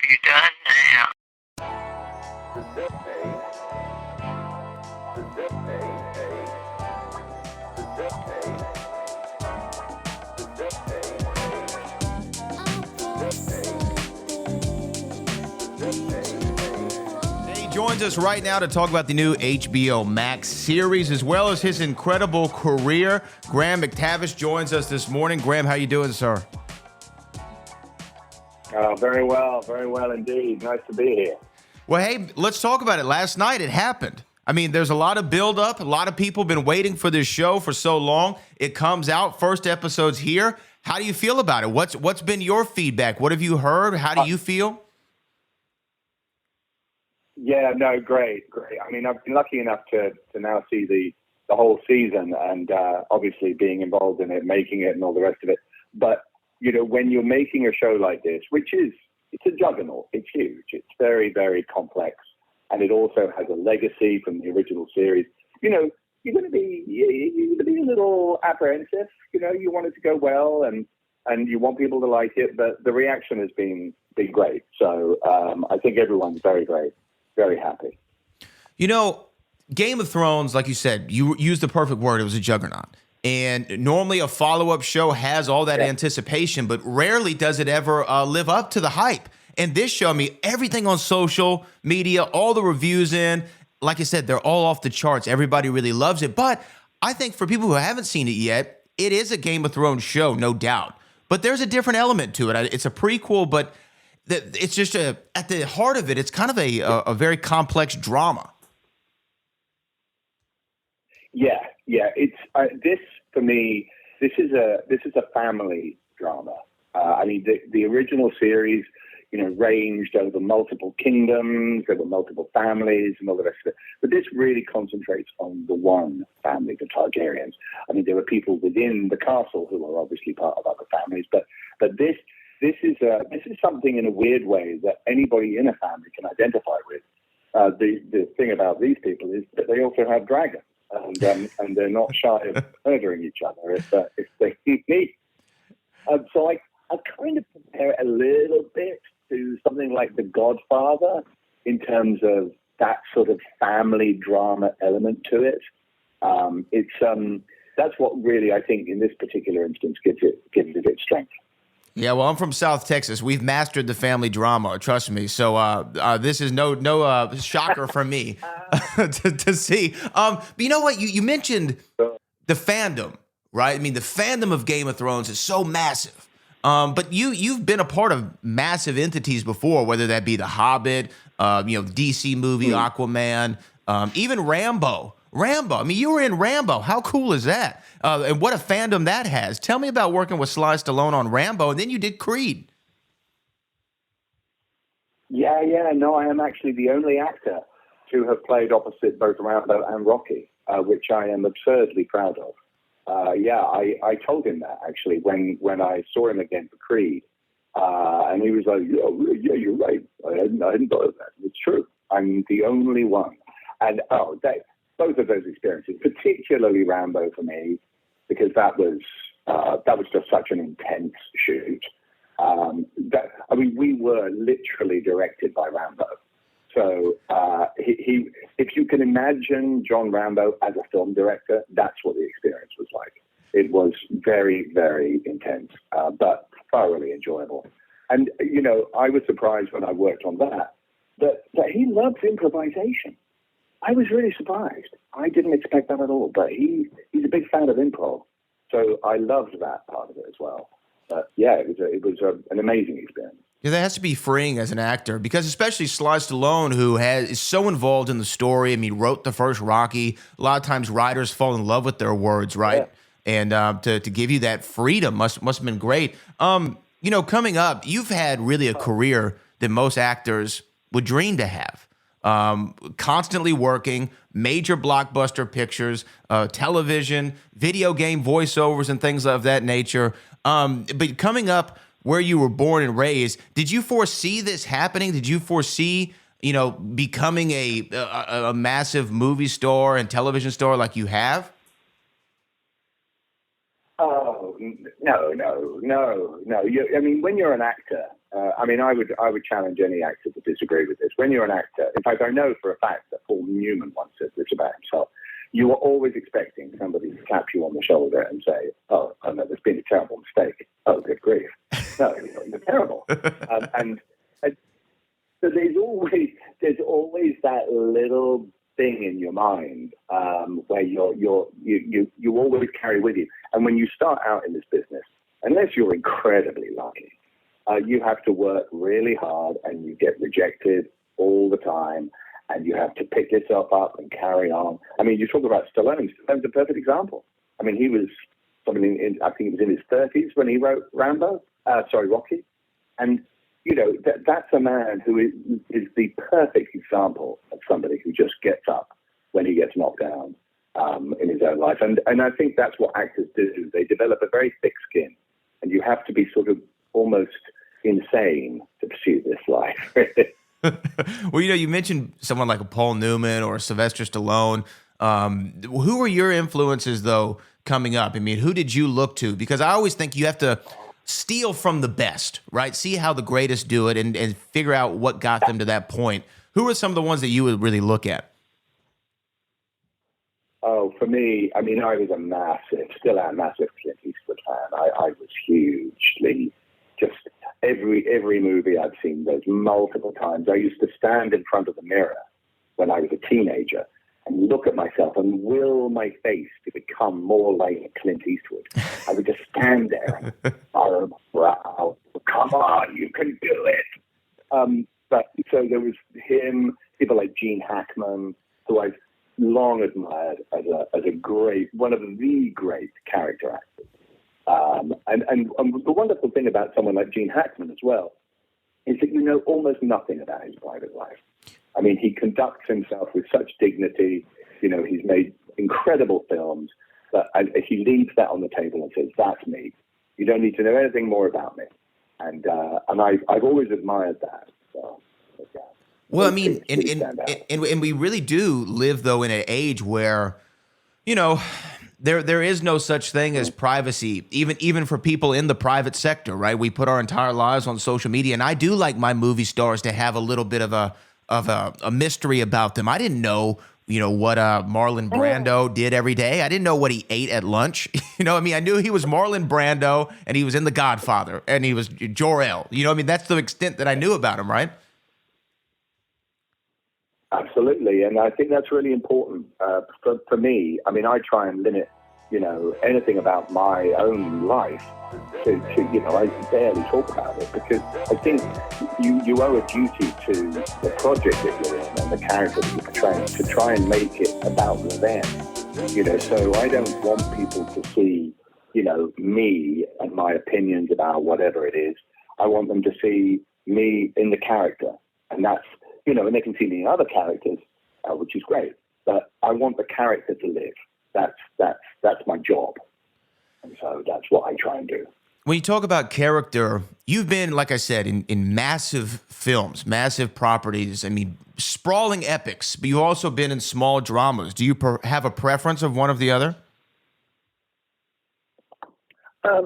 You done now? He joins us right now to talk about the new HBO Max series, as well as his incredible career. Graham McTavish joins us this morning. Graham, how you doing, sir? Very well indeed. Nice to be here. Well, hey, let's talk about it. Last night it happened. I mean, there's a lot of build-up. A lot of people have been waiting for this show for so long. It comes out. First episode's here. How do you feel about it? What's been your feedback? What have you heard? How do you feel? Yeah, no, great. I mean, I've been lucky enough to now see the whole season and obviously being involved in it, making it and all the rest of it. But, you know, when you're making a show like this, it's a juggernaut, it's huge, it's very, very complex, and it also has a legacy from the original series. You know, you're going to be a little apprehensive. You know, you want it to go well and you want people to like it, but the reaction has been great. So I think everyone's very happy. You know, Game of Thrones, like you said, you used the perfect word. It was a juggernaut. And normally a follow-up show has all that anticipation, but rarely does it ever live up to the hype. And this show, I mean, everything on social media, all the reviews in, like I said, they're all off the charts. Everybody really loves it. But I think for people who haven't seen it yet, it is a Game of Thrones show, no doubt. But there's a different element to it. It's a prequel, but it's just at the heart of it, it's kind of a very complex drama. Yeah. It's this for me. This is a family drama. I mean, the original series, you know, ranged over multiple kingdoms, over multiple families, and all the rest of it. But this really concentrates on the one family, the Targaryens. I mean, there are people within the castle who are obviously part of other families, but this is something in a weird way that anybody in a family can identify with. The thing about these people is that they also have dragons. And they're not shy of murdering each other if they need. So I kind of compare it a little bit to something like The Godfather in terms of that sort of family drama element to it. That's what really I think in this particular instance gives it its strength. Yeah, well, I'm from South Texas. We've mastered the family drama, trust me. So this is no shocker for me to see. But you know what? You mentioned the fandom, right? I mean, the fandom of Game of Thrones is so massive. But you've been a part of massive entities before, whether that be The Hobbit, DC movie, Aquaman, even Rambo. I mean, you were in Rambo. How cool is that? And what a fandom that has. Tell me about working with Sly Stallone on Rambo, and then you did Creed. Yeah. No, I am actually the only actor to have played opposite both Rambo and Rocky, which I am absurdly proud of. I told him that actually when I saw him again for Creed, and he was like, "Yeah, you're right. I hadn't thought of that. It's true. I'm the only one." And both of those experiences, particularly Rambo for me, because that was just such an intense shoot. We were literally directed by Rambo. So if you can imagine John Rambo as a film director, that's what the experience was like. It was very, very intense, but thoroughly enjoyable. And, you know, I was surprised when I worked on that he loves improvisation. I was really surprised. I didn't expect that at all, but he's a big fan of improv. So I loved that part of it as well. But yeah, it was an amazing experience. Yeah, that has to be freeing as an actor, because especially Sly Stallone, who is so involved in the story. I mean, wrote the first Rocky. A lot of times writers fall in love with their words, right? Yeah. And to give you that freedom must have been great. Coming up, you've had really a career that most actors would dream to have. Constantly working, major blockbuster pictures, television, video game voiceovers, and things of that nature. But coming up where you were born and raised, did you foresee this happening? Did you foresee, becoming a massive movie star and television star like you have? Oh, no. I mean, when you're an actor, I mean, I would challenge any actor to disagree with this. When you're an actor, in fact, I know for a fact that Paul Newman once said this about himself. You are always expecting somebody to tap you on the shoulder and say, "Oh, no, there's been a terrible mistake. Oh, good grief! No, you're terrible." And so there's always that little thing in your mind where you always carry with you. And when you start out in this business, unless you're incredibly lucky, you have to work really hard, and you get rejected all the time, and you have to pick yourself up and carry on. I mean, you talk about Stallone. Stallone's a perfect example. I mean, he was I think he was in his 30s when he wrote Rocky. And, you know, that's a man who is the perfect example of somebody who just gets up when he gets knocked down in his own life. And I think that's what actors do. They develop a very thick skin, and you have to be sort of almost insane to pursue this life. Well, you know, you mentioned someone like a Paul Newman or Sylvester Stallone. Who were your influences, though, coming up? I mean, who did you look to? Because I always think you have to steal from the best, right? See how the greatest do it and figure out what got them to that point. Who are some of the ones that you would really look at? Oh, for me, I mean, I was still a massive Clint Eastwood fan. I was hugely just every movie I've seen those multiple times. I used to stand in front of the mirror when I was a teenager and look at myself and will my face to become more like Clint Eastwood. I would just stand there and furrow my brow. Come on, you can do it. But so there was him, people like Gene Hackman, who I've long admired as a great, one of the great character actors. And the wonderful thing about someone like Gene Hackman as well is that you know almost nothing about his private life. I mean, he conducts himself with such dignity. You know, he's made incredible films, but he leaves that on the table and says, "That's me. You don't need to know anything more about me." And I've always admired that. So, yeah. Well, I mean, and we really do live, though, in an age where, you know, there is no such thing as privacy, even for people in the private sector, right? We put our entire lives on social media, and I do like my movie stars to have a little bit of a mystery about them. I didn't know, you know, what Marlon Brando did every day. I didn't know what he ate at lunch. You know, I mean, I knew he was Marlon Brando, and he was in The Godfather, and he was Jor-El. You know, I mean, that's the extent that I knew about him, right? Absolutely, and I think that's really important for me. I mean, I try and limit, you know, anything about my own life to you know, I barely talk about it because I think you owe a duty to the project that you're in and the character that you're portraying to try and make it about them. You know, so I don't want people to see, you know, me and my opinions about whatever it is. I want them to see me in the character, and that's, you know, and they can see me in other characters, which is great. But I want the character to live. That's my job, and so that's what I try and do. When you talk about character, you've been, like I said, in massive films, massive properties. I mean, sprawling epics. But you've also been in small dramas. Do you have a preference of one or the other? I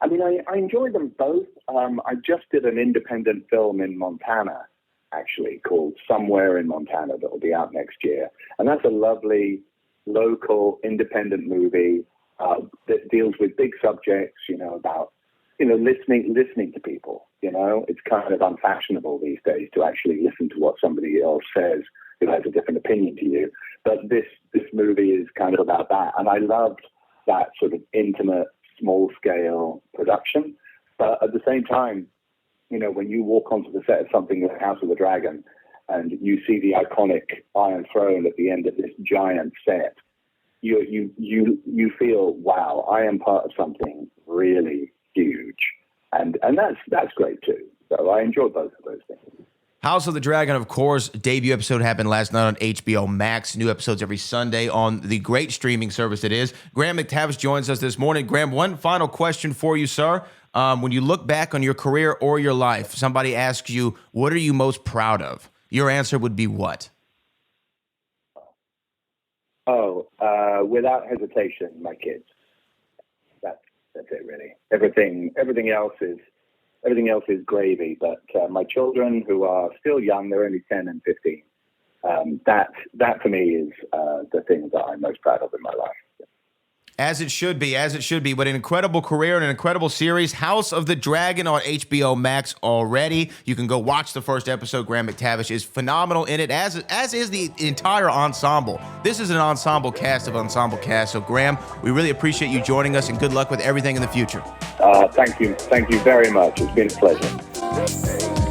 mean, I enjoy them both. I just did an independent film in Montana, actually, called Somewhere in Montana, that will be out next year. And that's a lovely, local, independent movie that deals with big subjects, you know, about, you know, listening to people. You know, it's kind of unfashionable these days to actually listen to what somebody else says who has a different opinion to you. But this movie is kind of about that. And I loved that sort of intimate, small-scale production. But at the same time, you know, when you walk onto the set of something like House of the Dragon and you see the iconic Iron Throne at the end of this giant set, you feel, wow, I am part of something really huge. And that's great too. So I enjoy both of those things. House of the Dragon, of course, debut episode happened last night on HBO Max. New episodes every Sunday on the great streaming service it is. Graham McTavish joins us this morning. Graham, one final question for you, sir. When you look back on your career or your life, somebody asks you, what are you most proud of? Your answer would be what? Without hesitation, my kids. That's it, really. Everything else is everything else is gravy. But my children, who are still young, they're only 10 and 15. That for me is the thing that I'm most proud of in my life. As it should be, as it should be. But an incredible career and an incredible series. House of the Dragon on HBO Max already. You can go watch the first episode. Graham McTavish is phenomenal in it, as is the entire ensemble. This is an ensemble cast of ensemble cast. So, Graham, we really appreciate you joining us, and good luck with everything in the future. Thank you very much. It's been a pleasure.